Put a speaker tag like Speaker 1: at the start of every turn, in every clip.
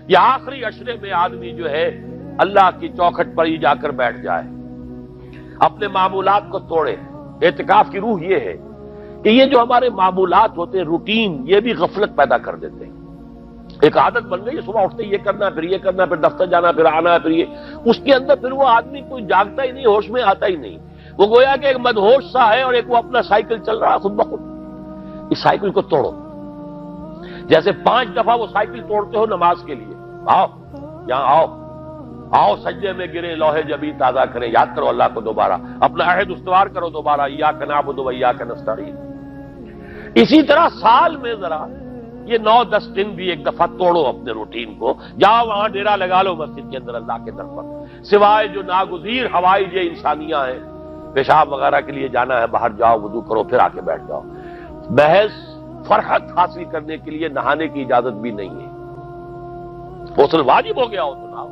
Speaker 1: یہ آخری عشرے میں آدمی جو ہے اللہ کی چوکھٹ پر ہی جا کر بیٹھ جائے، اپنے معمولات کو توڑے۔ اعتکاف کی روح یہ ہے کہ یہ جو ہمارے معمولات ہوتے ہیں، روٹین، یہ بھی غفلت پیدا کر دیتے ہیں۔ ایک عادت بن گئی ہے، صبح اٹھتے یہ کرنا، پھر یہ کرنا، پھر دفتر جانا، پھر آنا، پھر یہ، اس کے اندر پھر وہ آدمی کوئی جاگتا ہی نہیں، ہوش میں آتا ہی نہیں۔ وہ گویا کہ ایک مدہوش سا ہے اور ایک وہ اپنا سائیکل چل رہا خود بخود۔ اس سائیکل کو توڑو، جیسے 5 دفعہ وہ سائیکل توڑتے ہو نماز کے لیے۔ آؤ یہاں آؤ، آؤ سجدے میں گرے، لوح جبی تازہ کریں، یاد کرو اللہ کو دوبارہ، اپنا عہد استوار کرو دوبارہ، ایاک نعبد و ایاک نستعین۔ اسی طرح سال میں ذرا یہ 9-10 دن بھی ایک دفعہ توڑو اپنے روٹین کو، جاؤ وہاں ڈیرا لگا لو مسجد کے اندر اللہ کے در پر، سوائے جو ناگزیر ہوائج انسانیاں ہیں، پیشاب وغیرہ کے لیے جانا ہے باہر، جاؤ وضو کرو پھر آ کے بیٹھ جاؤ۔ محض فرحت حاصل کرنے کے لیے نہانے کی اجازت بھی نہیں ہے، غسل واجب ہو گیا ہو تو نہاؤ،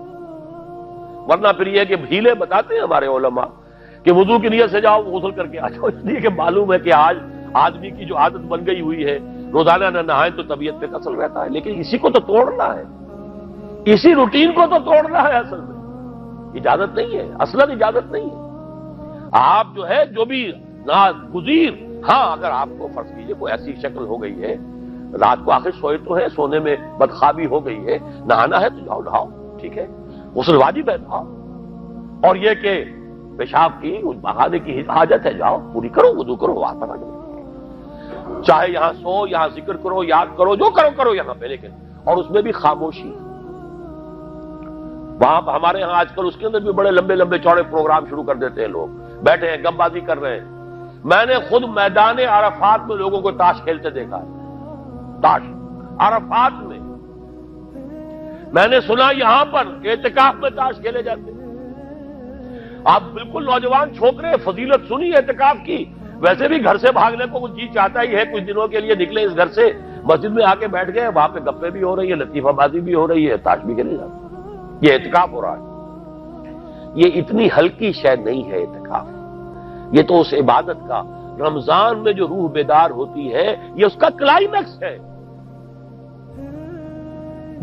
Speaker 1: ورنہ پھر یہ کہ ہیلے بتاتے ہیں ہمارے علماء کہ وضو کی نیت سے جاؤ غسل کر کے آ جاؤ، اس لیے کہ معلوم ہے کہ آج آدمی کی جو عادت بن گئی ہوئی ہے روزانہ نہ نہائیں تو طبیعت پہ اثر رہتا ہے، لیکن اسی کو تو توڑنا ہے، اسی روٹین کو تو توڑنا ہے، اصل میں اجازت نہیں ہے، اصلاً اجازت نہیں ہے۔ آپ جو ہے جو بھی ناگزیر، ہاں اگر آپ کو فرض کیجئے کوئی ایسی شکل ہو گئی ہے، رات کو آخر سوئے تو ہے، سونے میں بدخوابی ہو گئی ہے، نہانا ہے تو جاؤ نہاؤ، ٹھیک ہے، غسل واجب ہے نہاؤ، اور یہ کہ پیشاب کی بہانے کی حاجت ہے جاؤ پوری کرو، وضو کرو، واپس آ جاؤ، چاہے یہاں سو، یہاں ذکر کرو، یاد کرو، جو کرو کرو یہاں پہ، لیکن اور اس میں بھی خاموشی۔ وہاں ہمارے یہاں آج کل اس کے اندر بھی بڑے لمبے لمبے چوڑے پروگرام شروع کر دیتے ہیں، لوگ بیٹھے ہیں گپ بازی کر رہے ہیں۔ میں نے خود میدان عرفات میں لوگوں کو تاش کھیلتے دیکھا ہے، تاش عرفات میں، میں نے سنا یہاں پر اعتکاف میں تاش کھیلے جاتے ہیں۔ آپ بالکل نوجوان چھوکرے، فضیلت سنی اعتکاف کی، ویسے بھی گھر سے بھاگنے کو کچھ جی چاہتا ہی ہے، کچھ دنوں کے لیے نکلے اس گھر سے، مسجد میں آ کے بیٹھ گئے، وہاں پہ گپے بھی ہو رہی ہے، لطیفہ بازی بھی ہو رہی ہے، تاش بھی کھیلے جاتے ہیں، یہ اعتکاف ہو رہا ہے۔ یہ اتنی ہلکی شے نہیں ہے اعتکاف، یہ تو اس عبادت کا، رمضان میں جو روح بیدار ہوتی ہے یہ اس کا کلائمیکس ہے،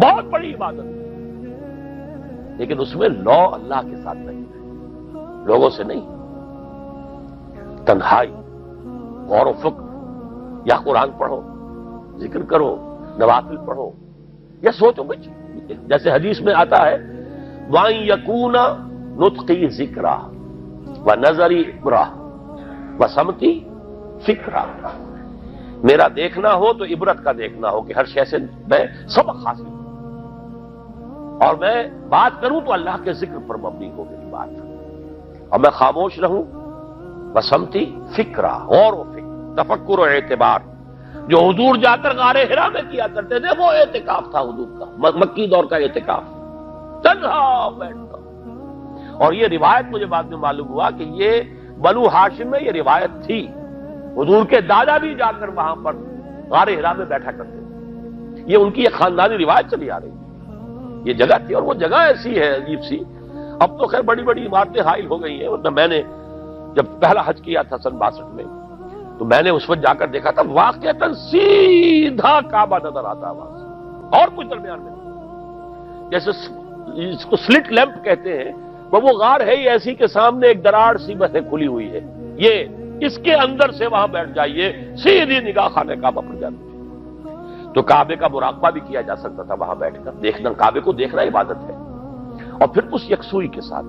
Speaker 1: بہت بڑی عبادت ہے، لیکن اس میں لو اللہ کے ساتھ نہیں ہے، لوگوں سے نہیں، تنہائی، غور و فکر، یا قرآن پڑھو، ذکر کرو، نوافل پڑھو، یا سوچو کچھ، جیسے حدیث میں آتا ہے وَأَن يَكُونَ نُطْقِي ذِكْرًا وَنَظَرِي عِبْرَةً وَسَمْتِي فِكْرًا، میرا دیکھنا ہو تو عبرت کا دیکھنا ہو کہ ہر شے سے میں سبق حاصل کروں، اور میں بات کروں تو اللہ کے ذکر پر مبنی ہو میری بات، اور میں خاموش رہوں، وَسَمْتِي فِكْرًا، غور و فکر، تفکر و اعتبار، جو حضور جا کر غار حرا میں کیا کرتے تھے وہ اعتکاف تھا حضور کا، مکی دور کا اعتکاف، تنہا بیٹھتا۔ اور یہ روایت مجھے بعد میں معلوم ہوا کہ یہ بنو ہاشم میں یہ روایت تھی، حضور کے دادا بھی جا کر وہاں پر غار حرا میں بیٹھا کرتے تھے، یہ ان کی ایک خاندانی روایت چلی آ رہی ہے، یہ جگہ تھی، اور وہ جگہ ایسی ہے عجیب سی، اب تو خیر بڑی بڑی عمارتیں حائل ہو گئی ہیں، ورنہ میں نے جب پہلا حج کیا تھا سن 62 میں، تو میں نے اس وقت جا کر دیکھا تھا واقعتاً سیدھا کعبہ نظر آتا وہاں سے، اور کچھ درمیان میں نہیں، جیسے اس کو سلٹ لیمپ کہتے ہیں، وہ غار ہے ہی ایسی کہ سامنے ایک دراڑ سی بس کھلی ہوئی ہے، یہ اس کے اندر سے وہاں بیٹھ جائیے سیدھی نگاہ خانہ کعبہ پر جاتی ہے، تو کعبے کا مراقبہ بھی کیا جا سکتا تھا وہاں بیٹھ کر، دیکھنا کعبے کو دیکھنا عبادت ہے، اور پھر اس یکسوئی کے ساتھ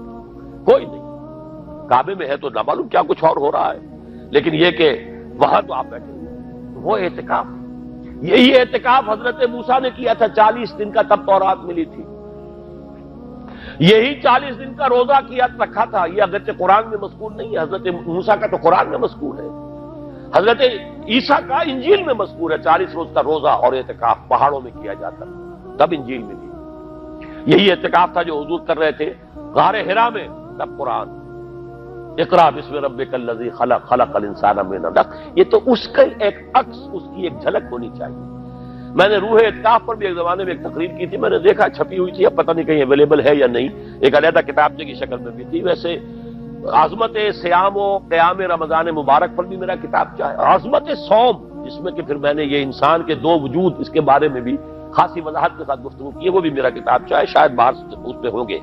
Speaker 1: کوئی نہیں، کعبے میں ہے تو نہ معلوم کیا کچھ اور ہو رہا ہے، لیکن یہ کہ وہاں تو آپ بیٹھے ہوئے، وہ اعتکاف، یہی اعتکاف حضرت موسیٰ نے کیا تھا 40 دن کا، تب تورات ملی تھی، یہی 40 دن کا روزہ کیا رکھا تھا، یہ اگرچہ قرآن میں مذکور نہیں ہے، حضرت موسیٰ کا تو قرآن میں مذکور ہے، حضرت عیسیٰ کا انجیل میں مذکور ہے، 40 روز کا روزہ اور اعتکاف پہاڑوں میں کیا جاتا، تب انجیل میں بھی یہی اعتکاف تھا جو حضور کر رہے تھے غار حرا میں، تب قرآن، اقرا بسم ربک الذی خلق، خلق الانسان من علق، یہ تو اس کا ایک عکس، اس کی ایک جھلک ہونی چاہیے۔ میں نے روح اعتکاف پر بھی ایک زمانے میں ایک تقریر کی تھی، میں نے دیکھا چھپی ہوئی تھی، اب پتہ نہیں کہیں اویلیبل ہے یا نہیں، ایک علیحدہ کتابچے کی شکل میں بھی تھی، ویسے عظمت صیام و قیام رمضان مبارک پر بھی میرا کتابچہ ہے، عظمت صوم، جس میں کہ پھر میں نے یہ انسان کے 2 وجود اس کے بارے میں بھی خاصی وضاحت کے ساتھ گفتگو کی ہے، وہ بھی میرا کتاب چاہے شاید باہر اس پہ ہوں گے۔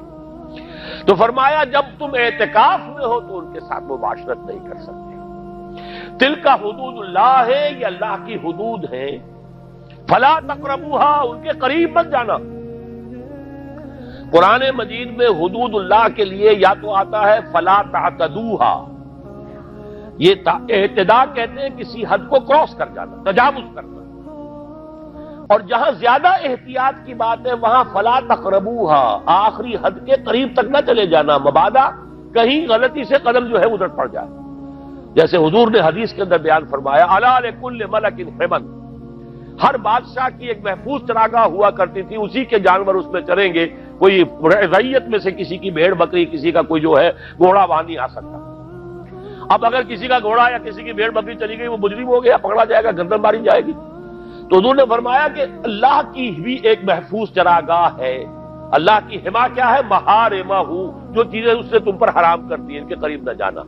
Speaker 1: تو فرمایا جب تم اعتکاف میں ہو تو ان کے ساتھ مباشرت نہیں کر سکتے۔ تلک حدود اللہ ہے، یہ اللہ کی حدود ہے، فلا تقربوها، ان کے قریب مت جانا۔ قرآن مجید میں حدود اللہ کے لیے یا تو آتا ہے فلا تعتدوها، یہ اعتداء کہتے ہیں کسی حد کو کراس کر جانا، تجاوز کرنا، اور جہاں زیادہ احتیاط کی بات ہے وہاں فلا تقربوها، آخری حد کے قریب تک نہ چلے جانا، مبادا کہیں غلطی سے قدم جو ہے ادھر پڑ جائے۔ جیسے حضور نے حدیث کے اندر بیان فرمایا الا لکل ملک حمن، ہر بادشاہ کی ایک محفوظ چراگاہ ہوا کرتی تھی، اسی کے جانور اس میں چریں گے، کوئی رعیت میں سے کسی کی بھیڑ بکری، کسی کا کوئی جو ہے گھوڑا وہاں نہیں آ سکتا۔ اب اگر کسی کا گھوڑا یا کسی کی بھیڑ بکری چلی گئی، وہ مجرم ہو گیا، پکڑا جائے گا، گردن ماری جائے گی۔ تو حضور نے فرمایا کہ اللہ کی بھی ایک محفوظ چراگاہ ہے، اللہ کی حما کیا ہے؟ محارمہ، جو چیزیں اس نے تم پر حرام کر دی، ان کے قریب نہ جانا۔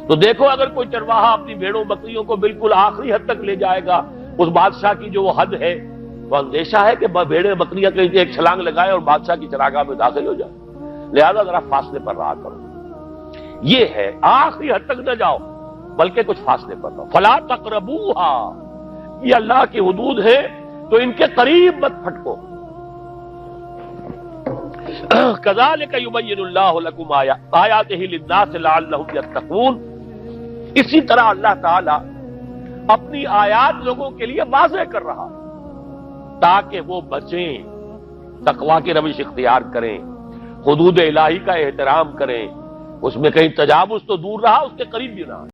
Speaker 1: تو دیکھو اگر کوئی چرواہا اپنی بھیڑوں بکریوں کو بالکل آخری حد تک لے جائے گا، اس بادشاہ کی جو وہ حد ہے، تو اندیشہ ہے کہ بھیڑیں بکریاں کہیں ایک چھلانگ لگائے اور بادشاہ کی چراگاہ میں داخل ہو جائے، لہذا ذرا فاصلے پر رہا کرو۔ یہ ہے آخری حد تک نہ جاؤ بلکہ کچھ فاصلے پر رہو۔ فلا تقربوها، یہ اللہ کی حدود ہے تو ان کے قریب مت پھٹکو۔ کذالک یبین اللہ لکم آیاتہ للناس لعلہم یتقون، اسی طرح اللہ تعالی اپنی آیات لوگوں کے لیے واضح کر رہا تاکہ وہ بچیں، تقویٰ کی روش اختیار کریں، حدود الہی کا احترام کریں، اس میں کہیں تجاوز تو دور رہا، اس کے قریب بھی نہ آئے۔